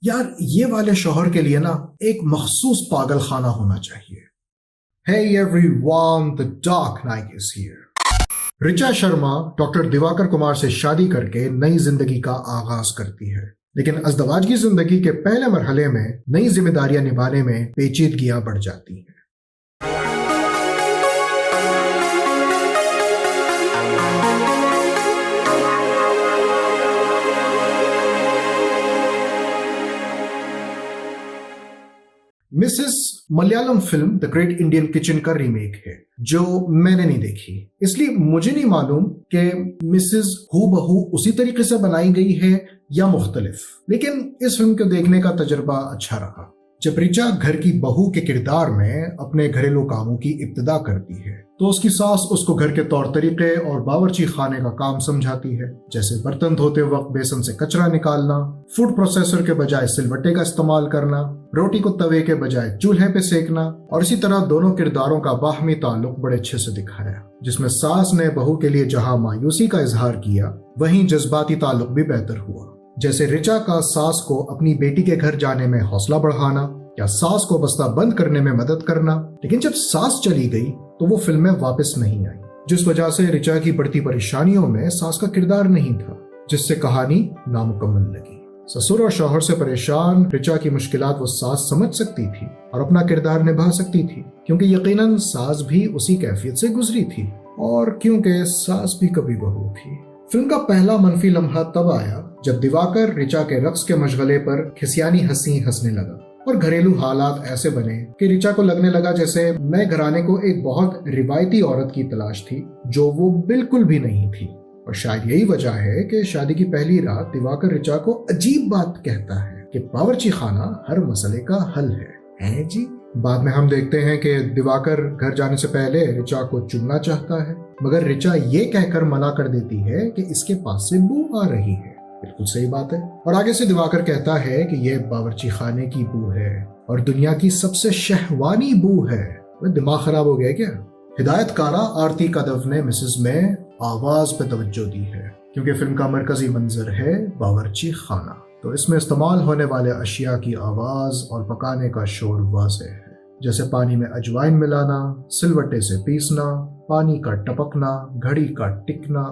یار یہ والے شوہر کے لیے نا ایک مخصوص پاگل خانہ ہونا چاہیے. Hey everyone, the dark night is here. Richa Sharma doctor Diwakar Kumar سے شادی کر کے نئی زندگی کا آغاز کرتی ہے، لیکن ازدواج کی زندگی کے پہلے مرحلے میں نئی ذمہ داریاں نبھانے میں پیچیدگیاں بڑھ جاتی ہیں. Mrs Malayalam film the great Indian kitchen کا ریمیک ہے جو میں نے نہیں دیکھی، اس لیے مجھے نہیں معلوم کہ مسز ہو بہو اسی طریقے سے بنائی گئی ہے یا مختلف، لیکن اس فلم کو دیکھنے کا تجربہ اچھا رہا. جب رچا گھر کی بہو کے کردار میں اپنے گھریلو کاموں کی ابتدا کرتی ہے تو اس کی ساس اس کو گھر کے طور طریقے اور باورچی خانے کا کام سمجھاتی ہے، جیسے برتن دھوتے وقت بیسن سے کچرا نکالنا، فوڈ پروسیسر کے بجائے سلوٹے کا استعمال کرنا، روٹی کو توے کے بجائے چولہے پہ سیکنا، اور اسی طرح دونوں کرداروں کا باہمی تعلق بڑے اچھے سے دکھایا، جس میں ساس نے بہو کے لیے جہاں مایوسی کا اظہار کیا وہیں جذباتی تعلق بھی بہتر ہوا، جیسے رچا کا ساس کو اپنی بیٹی کے گھر جانے میں حوصلہ بڑھانا یا ساس کو بستہ بند کرنے میں مدد کرنا، لیکن جب ساس چلی گئی تو وہ فلم میں واپس نہیں آئی، جس وجہ سے رچا کی بڑھتی پریشانیوں میں ساس کا کردار نہیں تھا، جس سے کہانی نامکمل لگی. سسر اور شوہر سے پریشان رچا کی مشکلات وہ ساس سمجھ سکتی تھی اور اپنا کردار نبھا سکتی تھی، کیونکہ یقیناً ساس بھی اسی کیفیت سے گزری تھی، اور کیونکہ ساس بھی کبھی بہو تھی. فلم کا پہلا منفی لمحہ تب آیا جب دیواکر رچا کے رقص کے مشغلے پر کھسیانی ہنسنے لگا، اور گھریلو حالات ایسے بنے کہ رچا کو لگنے لگا جیسے نئے گھرانے کو ایک بہت روایتی عورت کی تلاش تھی جو وہ بالکل بھی نہیں تھی. اور شاید یہی وجہ ہے کہ شادی کی پہلی رات دیواکر رچا کو عجیب بات کہتا ہے کہ باورچی خانہ ہر مسئلے کا حل ہے جی. بعد میں ہم دیکھتے ہیں کہ دیواکر گھر جانے سے پہلے رچا کو چومنا چاہتا ہے، مگر رچا یہ کہہ کر منع کر دیتی ہے کہ اس کے پاس سے بو آ رہی ہے. بالکل صحیح بات ہے. اور آگے سے دیواکر کہتا ہے کہ یہ باورچی خانے کی بو ہے اور دنیا کی سب سے شہوانی بو ہے. دماغ خراب ہو گیا کیا؟ ہدایت کارہ آرتی کدو نے مسز میں آواز پہ توجہ دی ہے، کیونکہ فلم کا مرکزی منظر ہے باورچی خانہ، تو اس میں استعمال ہونے والے اشیاء کی آواز اور پکانے کا شور واضح ہے، جیسے پانی میں اجوائن ملانا، سلوٹے سے پیسنا، پانی کا ٹپکنا، گھڑی کا ٹکنا.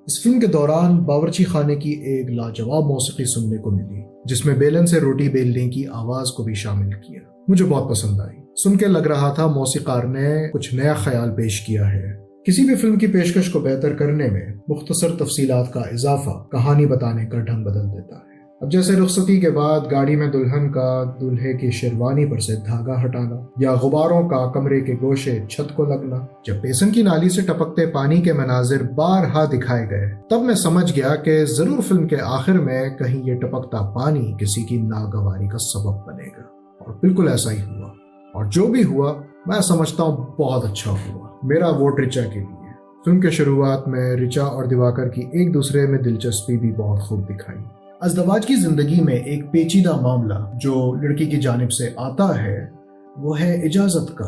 اس فلم کے دوران باورچی خانے کی ایک لاجواب موسیقی سننے کو ملی، جس میں بیلن سے روٹی بیلنے کی آواز کو بھی شامل کیا. مجھے بہت پسند آئی، سن کے لگ رہا تھا موسیقار نے کچھ نیا خیال پیش کیا ہے. کسی بھی فلم کی پیشکش کو بہتر کرنے میں مختصر تفصیلات کا اضافہ کہانی بتانے کا ڈھنگ بدل دیتا ہے. اب جیسے رخصتی کے بعد گاڑی میں دلہن کا دولہے کی شیروانی پر سے دھاگا ہٹانا، یا غباروں کا کمرے کے گوشے چھت کو لگنا. جب بیسن کی نالی سے ٹپکتے پانی کے مناظر بارہا دکھائے گئے تب میں سمجھ گیا کہ ضرور فلم کے آخر میں کہیں یہ ٹپکتا پانی کسی کی ناگواری کا سبب بنے گا، اور بالکل ایسا ہی ہوا. اور جو بھی ہوا میں سمجھتا ہوں بہت اچھا ہوا. میرا ووٹ رچا کے لیے. فلم کے شروعات میں رچا اور دیواکر کی ایک دوسرے میں دلچسپی بھی بہت خوب دکھائی. ازدواج کی زندگی میں ایک پیچیدہ معاملہ جو لڑکی کی جانب سے آتا ہے وہ ہے اجازت کا.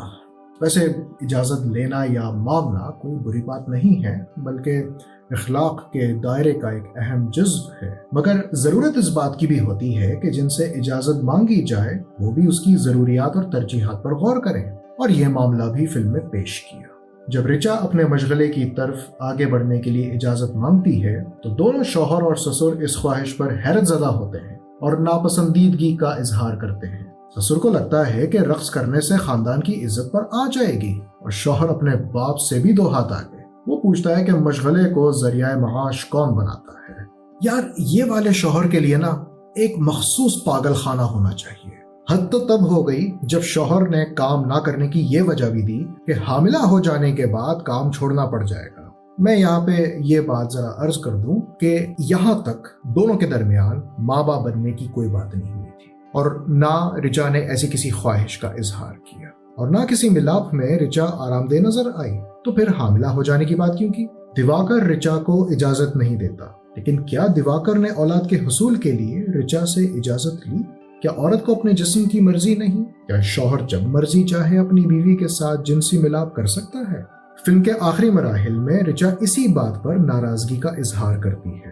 ویسے اجازت لینا یا مانگنا کوئی بری بات نہیں ہے، بلکہ اخلاق کے دائرے کا ایک اہم جزو ہے، مگر ضرورت اس بات کی بھی ہوتی ہے کہ جن سے اجازت مانگی جائے وہ بھی اس کی ضروریات اور ترجیحات پر غور کریں، اور یہ معاملہ بھی فلم میں پیش کیا. جب رچا اپنے مشغلے کی طرف آگے بڑھنے کے لیے اجازت مانگتی ہے تو دونوں شوہر اور سسر اس خواہش پر حیرت زدہ ہوتے ہیں اور ناپسندیدگی کا اظہار کرتے ہیں. سسر کو لگتا ہے کہ رقص کرنے سے خاندان کی عزت پر آ جائے گی، اور شوہر اپنے باپ سے بھی دو ہاتھ آگے. وہ پوچھتا ہے کہ مشغلے کو ذریعہ معاش کون بناتا ہے. یار یہ والے شوہر کے لیے نا ایک مخصوص پاگل خانہ ہونا چاہیے. حد تو تب ہو گئی جب شوہر نے کام نہ کرنے کی یہ وجہ بھی دی کہ حاملہ ہو جانے کے بعد کام چھوڑنا پڑ جائے گا. میں یہاں پہ یہ بات ذرا عرض کر دوں کہ یہاں تک دونوں کے درمیان ماں باپ بننے کی کوئی بات نہیں ہوئی تھی، اور نہ رچا نے ایسی کسی خواہش کا اظہار کیا، اور نہ کسی ملاپ میں رچا آرام دہ نظر آئی. تو پھر حاملہ ہو جانے کی بات کیوں کی؟ دیواکر رچا کو اجازت نہیں دیتا، لیکن کیا دیواکر نے اولاد کے حصول کے لیے رچا سے اجازت لی؟ کیا عورت کو اپنے جسم کی مرضی نہیں؟ کیا شوہر جب مرضی چاہے اپنی بیوی کے ساتھ جنسی ملاپ کر سکتا ہے؟ فلم کے آخری مراحل میں رچا اسی بات پر ناراضگی کا اظہار کرتی ہے،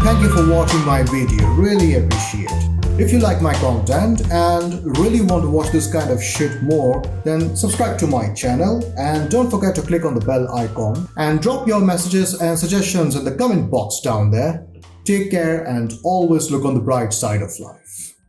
Thank you for watching. watching my video. Really appreciate. If you like my content and really want to watch this kind of shit more, then subscribe to my channel and don't forget to click on the bell icon and drop your messages and suggestions in the comment box down there. Take care and always look on the bright side of life.